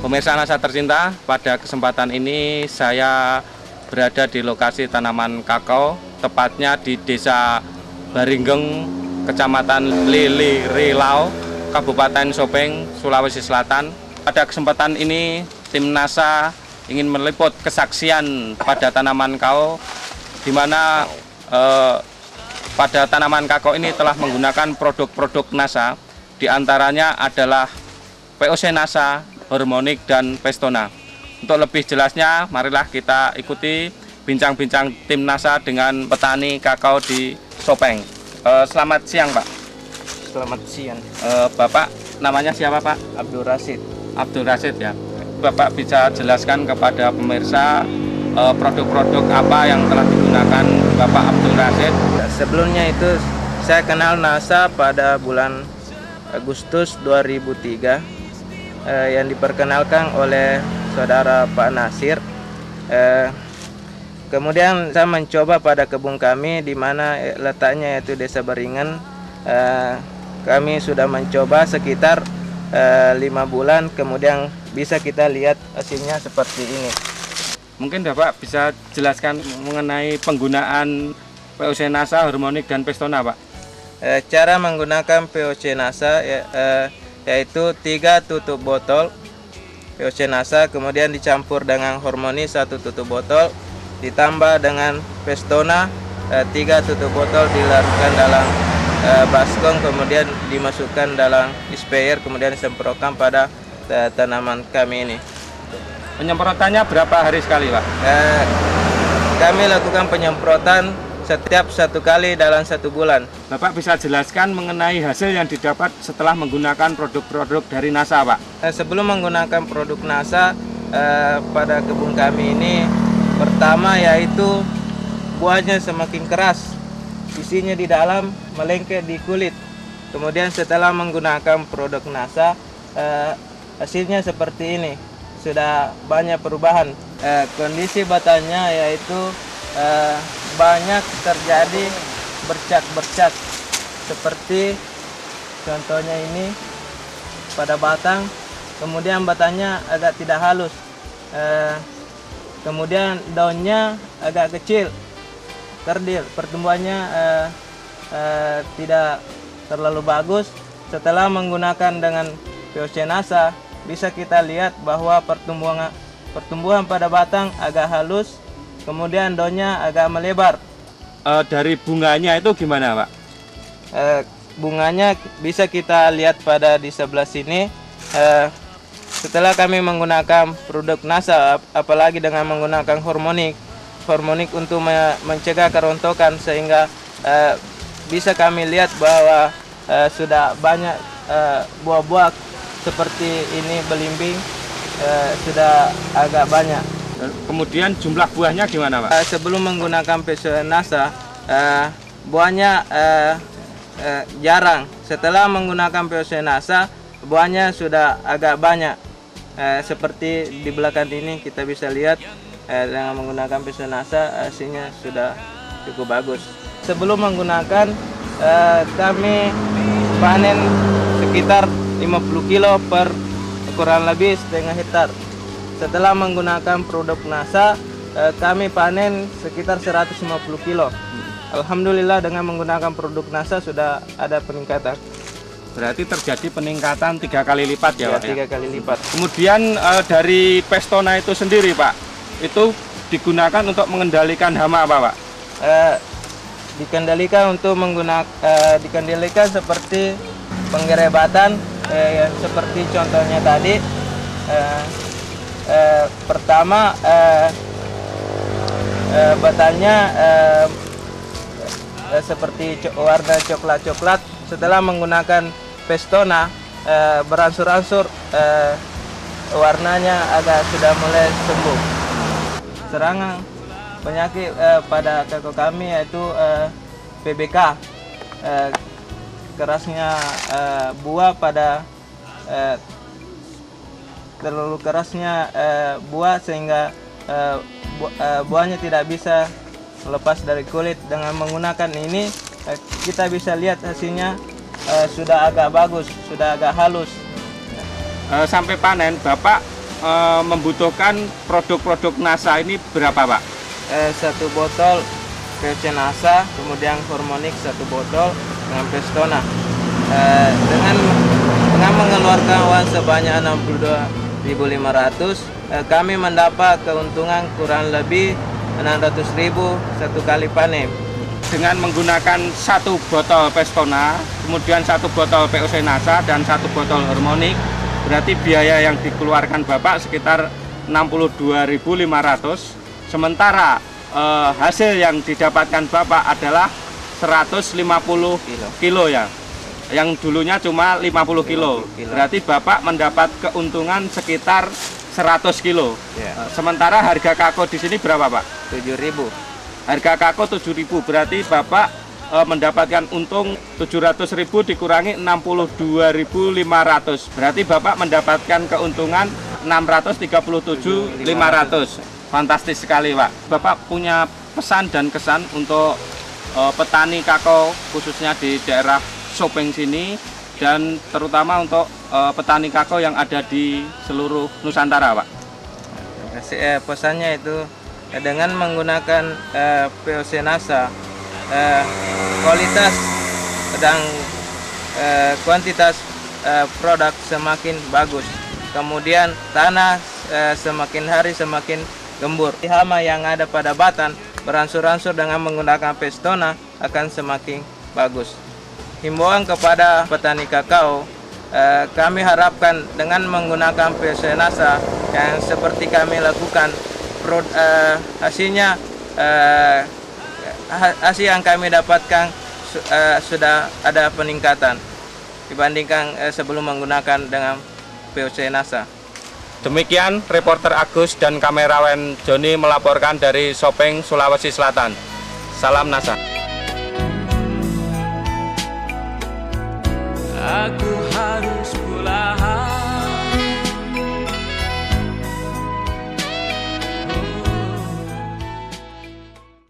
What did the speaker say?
Pemirsa Nasa tercinta, pada kesempatan ini saya berada di lokasi tanaman kakao, tepatnya di Desa Baringgeng, Kecamatan Lili Rilau, Kabupaten Sopeng, Sulawesi Selatan. Pada kesempatan ini, tim NASA ingin meliput kesaksian pada tanaman kakao, di mana pada tanaman kakao ini telah menggunakan produk-produk NASA, diantaranya adalah POC NASA, Hormonic, dan Pestona. Untuk lebih jelasnya, marilah kita ikuti bincang-bincang tim NASA dengan petani kakao di Sopeng. Selamat siang, Pak. Selamat siang. Bapak namanya siapa, Pak? Abdul Rashid. Abdul Rashid, ya. Bapak bisa jelaskan kepada pemirsa produk-produk apa yang telah digunakan Bapak Abdul Rashid? Sebelumnya itu saya kenal NASA pada bulan Agustus 2003 yang diperkenalkan oleh saudara Pak Nasir. Kemudian saya mencoba pada kebun kami di mana letaknya yaitu Desa Baringan. Kami sudah mencoba sekitar 5 bulan, kemudian bisa kita lihat hasilnya seperti ini. Mungkin Bapak bisa jelaskan mengenai penggunaan POC NASA, Hormonic, dan Pestona, Pak? Cara menggunakan POC NASA yaitu 3 tutup botol POC NASA, kemudian dicampur dengan Hormonic 1 tutup botol, ditambah dengan Pestona 3 tutup botol, dilarutkan dalam baskom, kemudian dimasukkan dalam sprayer, kemudian disemprotkan pada tanaman kami ini. Penyemprotannya berapa hari sekali, Pak? Kami lakukan penyemprotan setiap 1 kali dalam 1 bulan. Bapak bisa jelaskan mengenai hasil yang didapat setelah menggunakan produk-produk dari NASA, Pak? Sebelum menggunakan produk NASA pada kebun kami ini, pertama yaitu buahnya semakin keras, isinya di dalam melengket di kulit. Kemudian setelah menggunakan produk NASA, hasilnya seperti ini, sudah banyak perubahan. Kondisi batangnya yaitu banyak terjadi bercak-bercak, seperti contohnya ini pada batang. Kemudian batangnya agak tidak halus, kemudian daunnya agak kecil, kerdil, pertumbuhannya tidak terlalu bagus. Setelah menggunakan dengan POC NASA, bisa kita lihat bahwa pertumbuhan pada batang agak halus, kemudian daunnya agak melebar. Dari bunganya itu gimana, Pak? Bunganya bisa kita lihat pada di sebelah sini. Setelah kami menggunakan produk NASA, apalagi dengan menggunakan Hormonic untuk mencegah kerontokan, sehingga bisa kami lihat bahwa sudah banyak buah-buah seperti ini belimbing, sudah agak banyak. Kemudian jumlah buahnya gimana, Pak? Sebelum menggunakan POC NASA, buahnya jarang. Setelah menggunakan POC NASA, buahnya sudah agak banyak. Seperti di belakang ini kita bisa lihat, dengan menggunakan POC NASA hasilnya sudah cukup bagus. Sebelum menggunakan, kami panen sekitar 50 kilo per kurang lebih setengah hektar. Setelah menggunakan produk NASA, kami panen sekitar 150 kilo. Alhamdulillah dengan menggunakan produk NASA sudah ada peningkatan. Berarti terjadi peningkatan 3 kali lipat ya, Pak? 3 kali lipat. Kemudian dari Pestona itu sendiri, Pak, itu digunakan untuk mengendalikan hama apa, Pak? Dikendalikan seperti penggerebatan, seperti contohnya tadi. Pertama batangnya seperti warna coklat-coklat. Setelah menggunakan Pestona, beransur-ansur warnanya agak sudah mulai sembuh. Serangan penyakit pada kakao kami yaitu PBK, kerasnya buah pada terlalu kerasnya buah sehingga buahnya tidak bisa lepas dari kulit. Dengan menggunakan ini kita bisa lihat hasilnya sudah agak bagus, sudah agak halus. Sampai panen Bapak membutuhkan produk-produk NASA ini berapa, Pak? Satu botol POC NASA, kemudian Hormonix satu botol dengan Pestona. Dengan mengeluarkan uang sebanyak 62.500, kami mendapat keuntungan kurang lebih 600.000 satu kali panen. Dengan menggunakan satu botol Pestona, kemudian satu botol POC NASA dan satu botol Hormonix, berarti biaya yang dikeluarkan Bapak sekitar 62.500. Sementara hasil yang didapatkan Bapak adalah 150 kilo ya, yang dulunya cuma 50 kilo. Berarti Bapak mendapat keuntungan sekitar 100 kilo. Sementara harga kako di sini berapa, Pak? 7.000. Harga kako 7.000, berarti Bapak mendapatkan untung 700.000 dikurangi 62.500. Berarti Bapak mendapatkan keuntungan 637.500. Fantastis sekali, Pak. Bapak punya pesan dan kesan untuk petani kakao khususnya di daerah Sopeng sini dan terutama untuk petani kakao yang ada di seluruh Nusantara, Pak. Pesannya itu dengan menggunakan POC NASA, kualitas dan kuantitas produk semakin bagus. Kemudian tanah semakin hari semakin gembur. Hama yang ada pada batang beransur-ansur dengan menggunakan Pestona akan semakin bagus. Himbauan kepada petani kakao, kami harapkan dengan menggunakan POC NASA yang seperti kami lakukan, hasil yang kami dapatkan sudah ada peningkatan dibandingkan sebelum menggunakan dengan POC NASA. Demikian reporter Agus dan kamerawan Joni melaporkan dari Sopeng, Sulawesi Selatan. Salam NASA. Aku